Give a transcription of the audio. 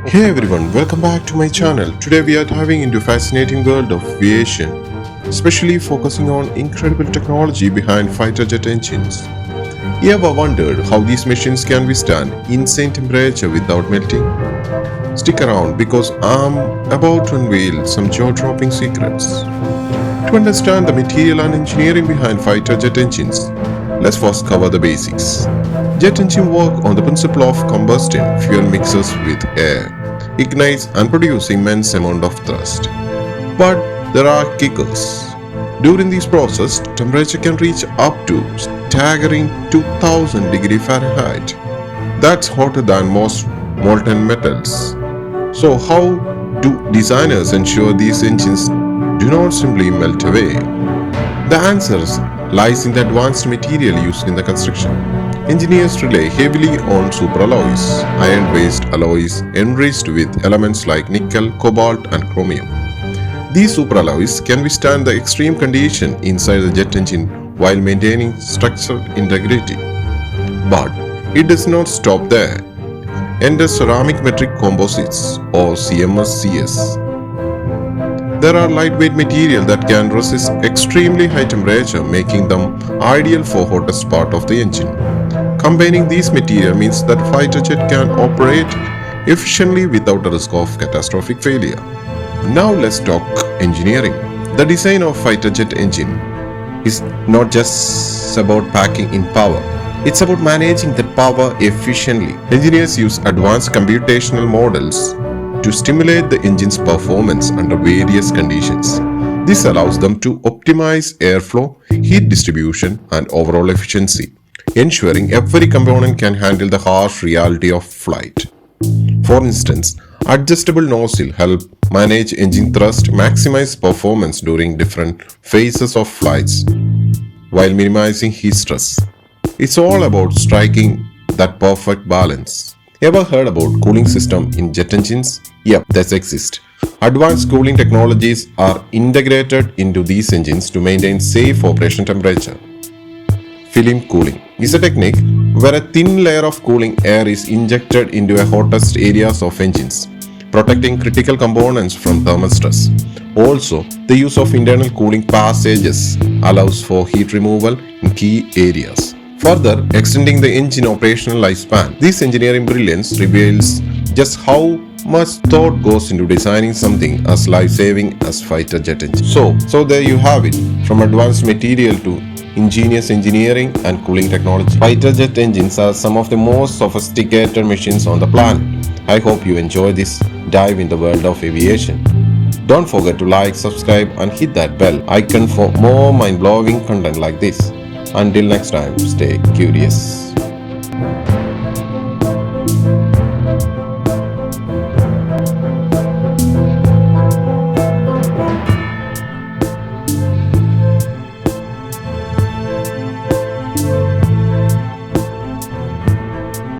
Hey everyone, welcome back to my channel. Today we are diving into a fascinating world of aviation, especially focusing on incredible technology behind fighter jet engines. You ever wondered how these machines can withstand insane temperature without melting? Stick around because I'm about to unveil some jaw-dropping secrets. To understand the material and engineering behind fighter jet engines, let's first cover the basics. Jet engine work on the principle of combustion. Fuel mixes with air, ignites and produces immense amount of thrust. But there are kickers. During this process, temperature can reach up to staggering 2000 degrees Fahrenheit. That's hotter than most molten metals. So how do designers ensure these engines do not simply melt away? The answer lies in the advanced material used in the construction. Engineers rely heavily on superalloys, iron-based alloys enriched with elements like nickel, cobalt, and chromium. These superalloys can withstand the extreme condition inside the jet engine while maintaining structural integrity. But it does not stop there. Enter ceramic metric composites or CMS-CS. There are lightweight material that can resist extremely high temperature, making them ideal for hottest part of the engine. Combining these material means that fighter jet can operate efficiently without a risk of catastrophic failure. Now let's talk engineering. The design of fighter jet engine is not just about packing in power. It's about managing that power efficiently. Engineers use advanced computational models to stimulate the engine's performance under various conditions. This allows them to optimize airflow, heat distribution, and overall efficiency, ensuring every component can handle the harsh reality of flight. For instance, adjustable nozzle help manage engine thrust, maximize performance during different phases of flights, while minimizing heat stress. It's all about striking that perfect balance. Ever heard about cooling system in jet engines? Yep, that exists. Advanced cooling technologies are integrated into these engines to maintain safe operation temperature. Film cooling is a technique where a thin layer of cooling air is injected into the hottest areas of engines, protecting critical components from thermal stress. Also, the use of internal cooling passages allows for heat removal in key areas, further extending the engine operational lifespan. This engineering brilliance reveals just how much thought goes into designing something as life-saving as fighter jet engines. So there you have it, from advanced material to ingenious engineering and cooling technology. Fighter jet engines are some of the most sophisticated machines on the planet. I hope you enjoy this dive in the world of aviation. Don't forget to like, subscribe and hit that bell icon for more mind-blowing content like this. Until next time, stay curious.